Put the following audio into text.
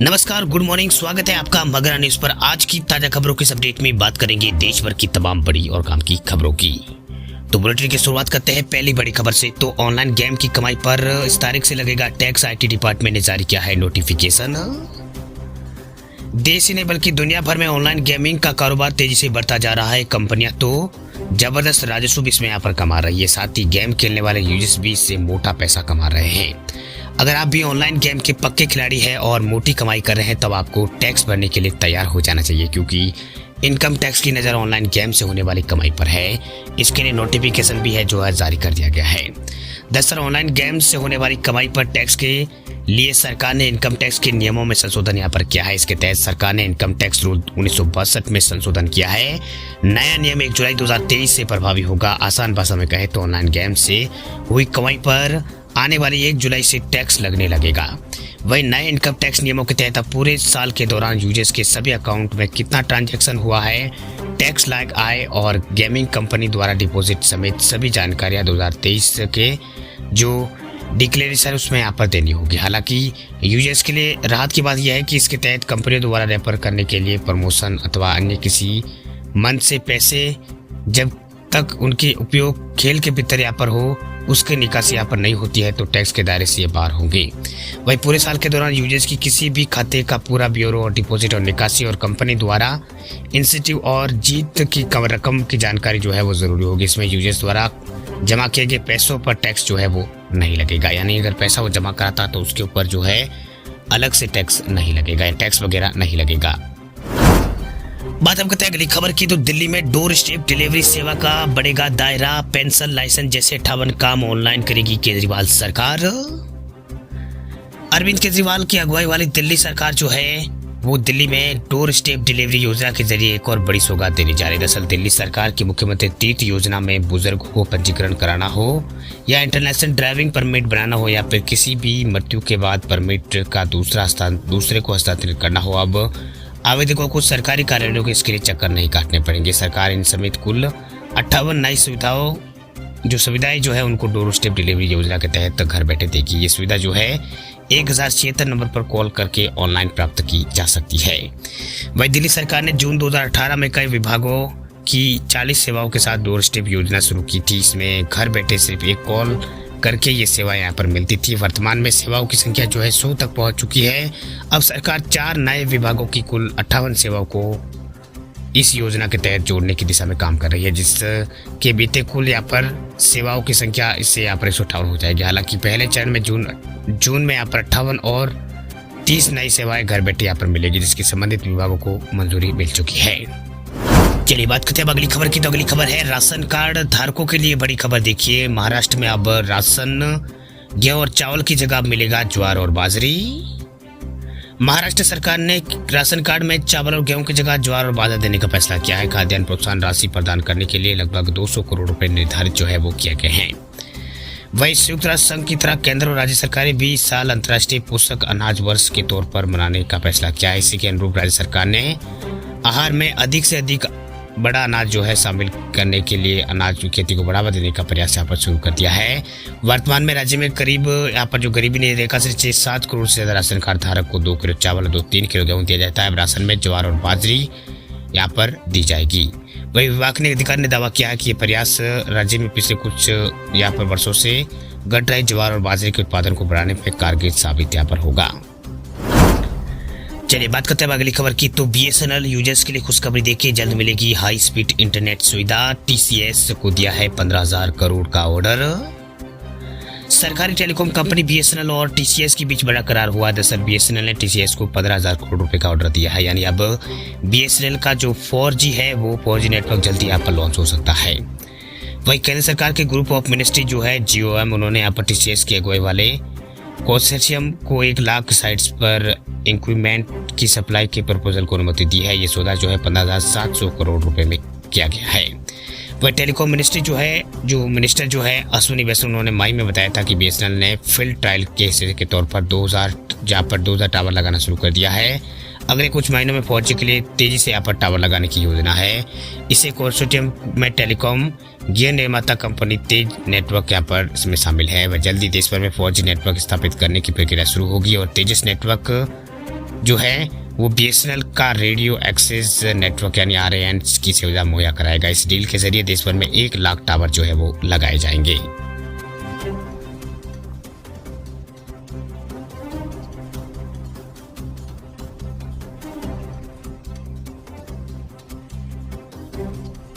नमस्कार, good morning. स्वागत है आपका मगरा न्यूज पर। आज की ताजा खबरों के अपडेट में बात करेंगे देश भर की तमाम बड़ी और काम की खबरों की। तो बुलेटिन की शुरुआत करते हैं पहली बड़ी खबर से। तो ऑनलाइन गेम की कमाई पर इस तारीख से लगेगा टैक्स। आईटी डिपार्टमेंट ने जारी किया है नोटिफिकेशन। देश ही नहीं बल्कि दुनिया भर में ऑनलाइन गेमिंग का कारोबार तेजी से बढ़ता जा रहा है। कंपनियां तो जबरदस्त राजस्व भी इसमें यहाँ पर कमा रही है, साथ ही गेम खेलने वाले यूजर्स भी इससे मोटा पैसा कमा रहे हैं। अगर आप भी ऑनलाइन गेम के पक्के खिलाड़ी हैं और मोटी कमाई कर रहे हैं, तब आपको टैक्स भरने के लिए तैयार हो जाना चाहिए, क्योंकि इनकम टैक्स की नज़र ऑनलाइन गेम से होने वाली कमाई पर है। इसके लिए नोटिफिकेशन भी है जो है जारी कर दिया गया है। दरअसल ऑनलाइन गेम से होने वाली कमाई पर टैक्स के लिए सरकार ने इनकम टैक्स के नियमों में संशोधन यहाँ पर किया है। इसके तहत सरकार ने इनकम टैक्स रूल 1962 में संशोधन किया है। नया नियम 1 जुलाई 2023 से प्रभावी होगा। आसान भाषा में कहे तो ऑनलाइन गेम से हुई कमाई पर आने वाली 1 जुलाई से टैक्स लगने लगेगा। वही नए इनकम टैक्स नियमों के तहत अब पूरे साल के दौरान यूजर्स के सभी अकाउंट में कितना ट्रांजैक्शन हुआ है, टैक्स लायक आय और गेमिंग कंपनी द्वारा डिपॉजिट समेत सभी जानकारियां 2023 के जो डिक्लेरेशन उसमें यहाँ पर देनी होगी। हालांकि यूजर्स के लिए राहत की बात यह है कि इसके तहत कंपनियों द्वारा रेफर करने के लिए प्रमोशन अथवा अन्य किसी मंच से पैसे जब तक उनके उपयोग खेल के भीतर यहाँ पर हो, उसके निकासी यहाँ पर नहीं होती है तो टैक्स के दायरे से ये बाहर होंगे। वही पूरे साल के दौरान यूजर्स की किसी भी खाते का पूरा ब्यूरो और डिपॉजिट और निकासी और कंपनी द्वारा इंसेंटिव और जीत की रकम की जानकारी जो है वो जरूरी होगी। इसमें यूजर्स द्वारा जमा किए गए पैसों पर टैक्स जो है वो नहीं लगेगा, यानी अगर पैसा वो जमा कराता तो उसके ऊपर जो है अलग से टैक्स नहीं लगेगा, टैक्स वगैरह नहीं लगेगा। बात हम करते हैं अगली खबर की। तो दिल्ली में डोर स्टेप डिलीवरी सेवा का बढ़ेगा दायरा। पेंशन, लाइसेंस जैसे 58 काम ऑनलाइन करेगी केजरीवाल सरकार। अरविंद केजरीवाल की अगुवाई वाली दिल्ली सरकार जो है वो दिल्ली में डोर स्टेप डिलीवरी योजना के जरिए एक और बड़ी सौगात देने जा रही है। दरअसल दिल्ली सरकार की मुख्यमंत्री तीर्थ योजना में बुजुर्गों को पंजीकरण कराना हो या इंटरनेशनल ड्राइविंग परमिट बनाना हो या फिर किसी भी मृत्यु के बाद परमिट का दूसरे को हस्तांतरित करना हो, अब आवेदकों को सरकारी कार्यालयों के इसके लिए चक्कर नहीं काटने पड़ेंगे। सरकार इन समेत कुल 58 नई सुविधाएं जो है उनको डोर स्टेप डिलीवरी योजना के तहत घर बैठे देगी। ये सुविधा जो है 1076 नंबर पर कॉल करके ऑनलाइन प्राप्त की जा सकती है। वही दिल्ली सरकार ने जून 2018 में कई विभागों की 40 सेवाओं के साथ डोर स्टेप योजना शुरू की थी। इसमें घर बैठे सिर्फ एक कॉल करके ये सेवा यहाँ पर मिलती थी। वर्तमान में सेवाओं की संख्या जो है 100 तक पहुंच चुकी है। अब सरकार 4 नए विभागों की कुल 58 सेवाओं को इस योजना के तहत जोड़ने की दिशा में काम कर रही है, जिसके बीते कुल यहाँ पर सेवाओं की संख्या इससे यहाँ पर 158 हो जाएगी। हालांकि पहले चरण में जून में यहाँ पर 58 और 30 नई सेवाएं घर बैठे यहाँ पर मिलेगी, जिसकी संबंधित विभागों को मंजूरी मिल चुकी है। चलिए बात करते हैं अगली खबर की। तो अगली खबर है राशन कार्ड धारकों के लिए बड़ी खबर। देखिए, महाराष्ट्र में अब राशन गेहूं और चावल की जगह मिलेगा ज्वार और बाजरी। महाराष्ट्र सरकार ने राशन कार्ड में चावल और गेहूं की जगह ज्वार और बाजरा देने का फैसला किया है। खाद्यान्न प्रोत्साहन राशि प्रदान करने के लिए लगभग 200 करोड़ रुपए निर्धारित जो है वो किए गए हैं। वही संयुक्त राष्ट्र संघ की तरह केंद्र और राज्य सरकारें भी इस साल अंतर्राष्ट्रीय पोषक अनाज वर्ष के तौर पर मनाने का फैसला किया है। इसी के अनुरूप राज्य सरकार ने आहार में अधिक से अधिक बड़ा अनाज जो है शामिल करने के लिए अनाज की खेती को बढ़ावा देने का प्रयास यहाँ पर शुरू कर दिया है। वर्तमान में राज्य में करीब यहाँ पर जो गरीबी रेखा से 6-7 करोड़ से ज्यादा राशन कार्ड धारक को 2 किलो चावल और 2-3 किलो गेहूं दिया जाता है। अब राशन में ज्वार और बाजरी यहाँ पर दी जाएगी। वही विभाग ने अधिकारी ने दावा किया है कि ये प्रयास राज्य में पिछले कुछ यहाँ पर वर्षों से घट रहे ज्वार और बाजरे के उत्पादन को बढ़ाने में कारगर साबित यहाँ पर होगा। चलिए बात करते हैं अगली खबर की। तो बीएसएनएल यूजर्स के लिए खुशखबरी। देखिए, जल्द मिलेगी हाई स्पीड इंटरनेट सुविधा। टीसीएस को दिया है 15,000 करोड़ का ऑर्डर। सरकारी टेलीकॉम कंपनी बीएसएनएल और टीसीएस के बीच बड़ा करार हुआ। दरअसल बीएसएनएल ने टीसीएस को 15,000 करोड़ रुपए का ऑर्डर दिया है, यानी अब बीएसएनएल का जो 4G है वो 4G नेटवर्क जल्दी यहाँ पर लॉन्च हो सकता है। वही केंद्र सरकार के ग्रुप ऑफ मिनिस्ट्री जो है GOM, उन्होंने यहाँ पर टीसीएस की अगुवाई वाले कंसोर्शियम को 1 लाख साइट्स पर इक्विपमेंट की सप्लाई के प्रपोजल को अनुमति दी है। ये सौदा जो है 15,700 करोड़ रुपए में किया गया है। वह टेलीकॉम मिनिस्ट्री जो मिनिस्टर जो है अश्विनी वैष्णव, उन्होंने मई में बताया था कि बीएसएनएल ने फील्ड ट्रायल के हिस्से के तौर पर 2000 टावर लगाना शुरू कर दिया है। अगले कुछ महीनों में 4G के लिए तेजी से यहाँ पर टावर लगाने की योजना है। इसे कंसोर्टियम में टेलीकॉम गियर निर्माता कंपनी तेज नेटवर्क यहाँ पर इसमें शामिल है। वह जल्दी देश भर में 4G नेटवर्क स्थापित करने की प्रक्रिया शुरू होगी और तेजस नेटवर्क जो है वो बीएसएनएल का रेडियो एक्सेस नेटवर्क यानी आरएएन की सुविधा मुहैया कराएगा। इस डील के जरिए देश भर में 1 लाख टावर जो है वो लगाए जाएंगे।